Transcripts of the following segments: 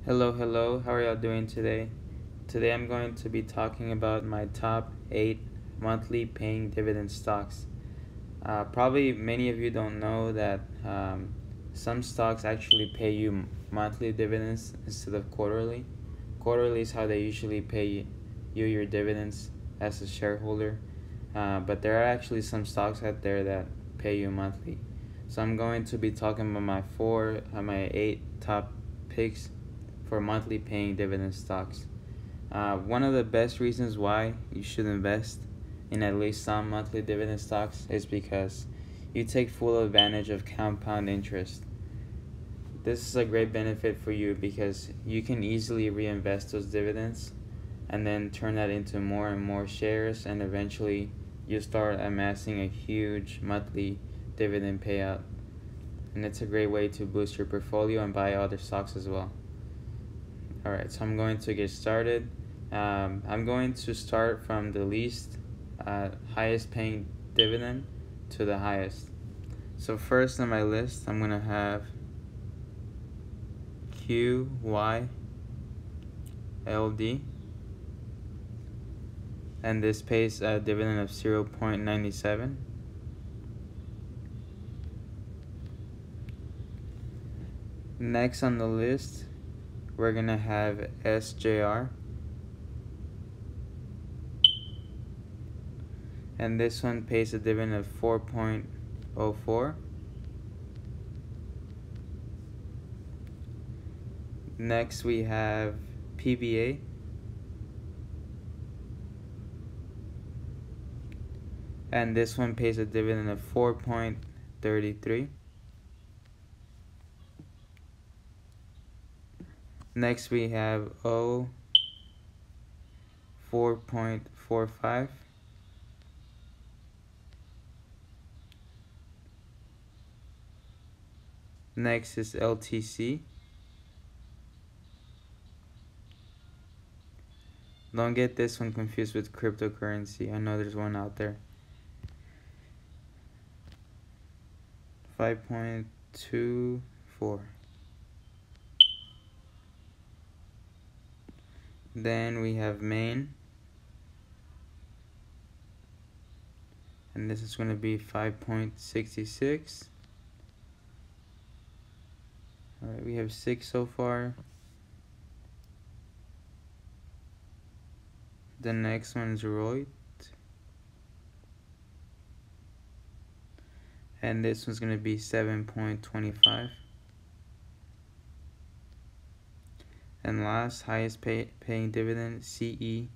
Hello, how are y'all doing today? Today I'm going to be talking about my top 8 monthly paying dividend stocks. Probably many of you don't know that some stocks actually pay you monthly dividends instead of quarterly. Quarterly is how they usually pay you your dividends as a shareholder, but there are actually some stocks out there that pay you monthly. So I'm going to be talking about my 8 top picks for monthly paying dividend stocks. One of the best reasons why you should invest in at least some monthly dividend stocks is because you take full advantage of compound interest. This is a great benefit for you because you can easily reinvest those dividends and then turn that into more and more shares, and eventually you start amassing a huge monthly dividend payout. And it's a great way to boost your portfolio and buy other stocks as well. Alright, so I'm going to get started. I'm going to start from the least highest paying dividend to the highest. So first on my list, I'm going to have QYLD, and this pays a dividend of 0.97. Next on the list, we're going to have SJR, and this one pays a dividend of 4.04. Next we have PBA, and this one pays a dividend of 4.33. Next we have O, 4.45. Next is LTC. Don't get this one confused with cryptocurrency. I know there's one out there. 5.24. Then we have Main, and this is going to be 5.66. Alright, we have 6 so far. The next one is Reut, and this one's going to be 7.25. And last, highest paying dividend, CEFL,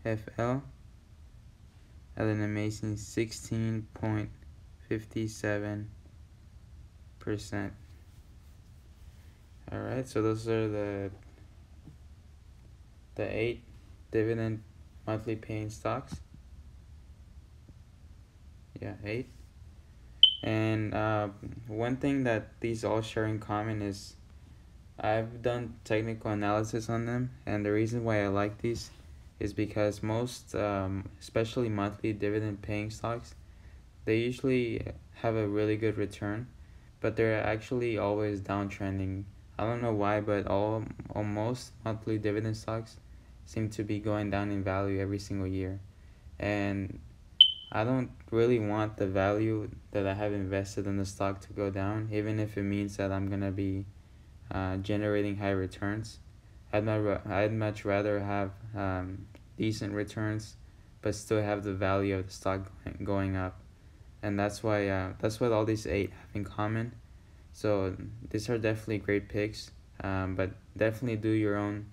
at an amazing 16.57%. Alright, so those are the 8 dividend monthly paying stocks. Yeah, 8. And one thing that these all share in common is I've done technical analysis on them, and the reason why I like these is because most, especially monthly dividend paying stocks, they usually have a really good return, but they're actually always downtrending. I don't know why, but almost monthly dividend stocks seem to be going down in value every single year. And I don't really want the value that I have invested in the stock to go down, even if it means that I'm going to be generating high returns. I'd much rather have decent returns, but still have the value of the stock going up, and that's what all these 8 have in common. So these are definitely great picks, but definitely do your own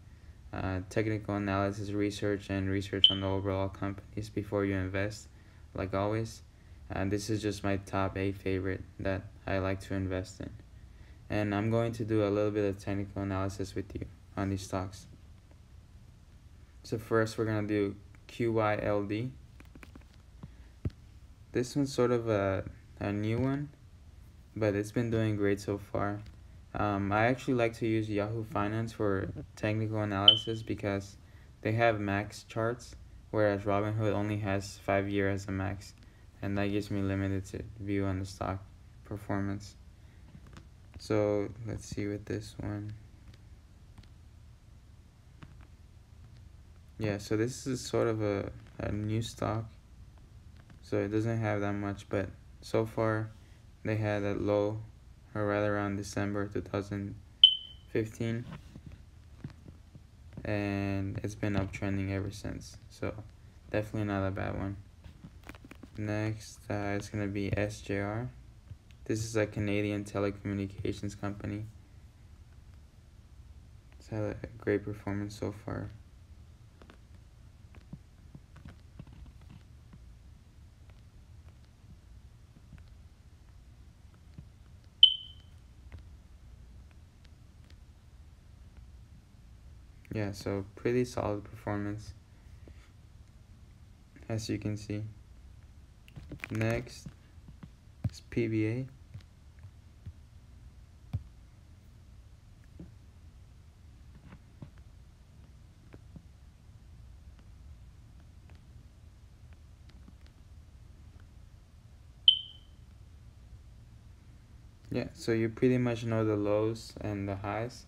technical analysis, research on the overall companies before you invest, like always. And this is just my top 8 favorite that I like to invest in. And I'm going to do a little bit of technical analysis with you on these stocks. So first we're going to do QYLD. This one's sort of a new one, but it's been doing great so far. I actually like to use Yahoo Finance for technical analysis because they have max charts, whereas Robinhood only has 5 years as a max, and that gives me limited view on the stock performance. So let's see with this one. Yeah, so this is sort of a new stock, so it doesn't have that much, but so far they had a low, or rather around December 2015, and it's been uptrending ever since, so definitely not a bad one. Next, it's gonna be SJR. This is a Canadian telecommunications company. It's had a great performance so far. Yeah, so pretty solid performance, as you can see. Next is PBA. Yeah, so you pretty much know the lows and the highs.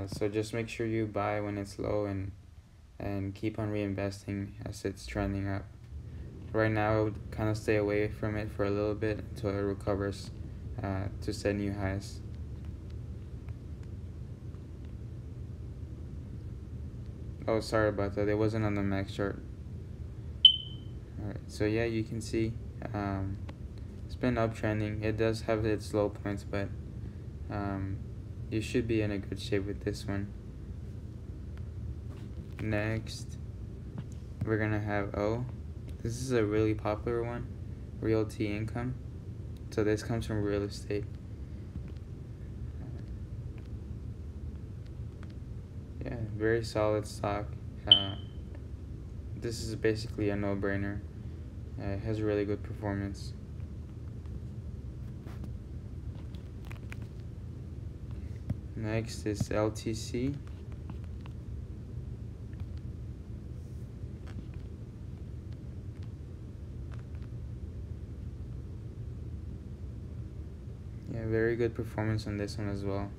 So just make sure you buy when it's low and keep on reinvesting as it's trending up. Right now, I would kind of stay away from it for a little bit until it recovers to set new highs. Oh, sorry about that. It wasn't on the max chart. Alright, so yeah, you can see it's been uptrending. It does have its low points, but you should be in a good shape with this one. Next, we're gonna have O. This is a really popular one, Realty Income. So this comes from real estate. Yeah, very solid stock. This is basically a no-brainer. It has really good performance. Next is LTC. Yeah, very good performance on this one as well.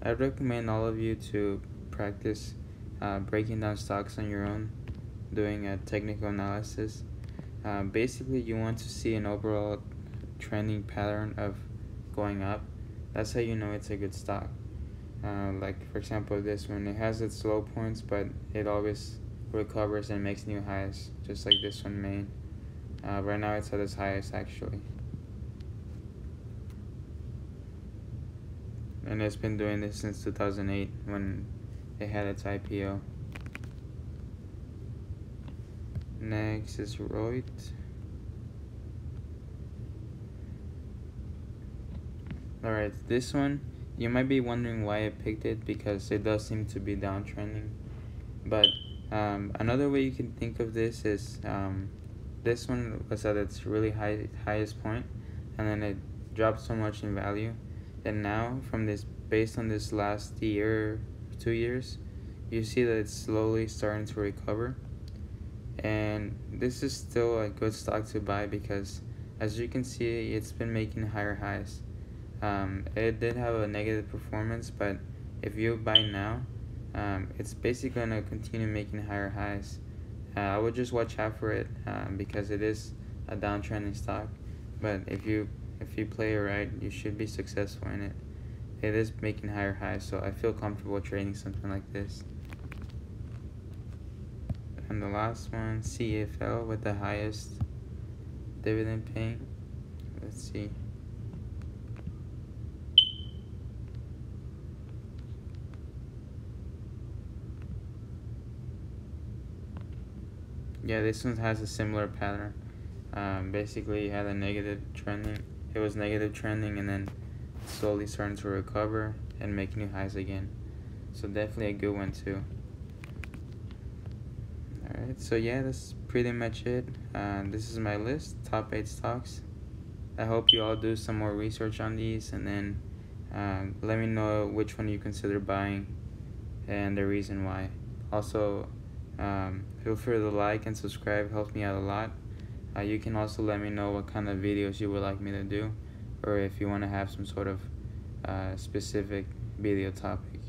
I recommend all of you to practice breaking down stocks on your own, doing a technical analysis. Basically, you want to see an overall trending pattern of going up. That's how you know it's a good stock. Like for example, this one, it has its low points, but it always recovers and makes new highs, just like this one made. Right now, it's at its highest actually, and it's been doing this since 2008 when it had its IPO. Next is Reut. Alright, this one, you might be wondering why I picked it, because it does seem to be downtrending. But another way you can think of this is this one was at its really highest point, and then it dropped so much in value. And now, from this, based on this last year, 2 years, you see that it's slowly starting to recover. And this is still a good stock to buy because, as you can see, it's been making higher highs. It did have a negative performance, but if you buy now, it's basically gonna continue making higher highs. I would just watch out for it because it is a downtrending stock. But if you play it right, you should be successful in it. It is making higher highs, so I feel comfortable trading something like this. And the last one, CFL, with the highest dividend paying. Let's see. Yeah, this one has a similar pattern. Basically, it had a negative trending. It was negative trending, and then slowly starting to recover and make new highs again. So definitely a good one too. Alright, so yeah, that's pretty much it. This is my list, top 8 stocks. I hope you all do some more research on these, and then let me know which one you consider buying and the reason why. Also, feel free to like and subscribe, helps me out a lot. You can also let me know what kind of videos you would like me to do. or if you want to have some sort of specific video topic.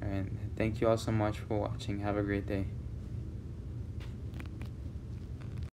And thank you all so much for watching. Have a great day.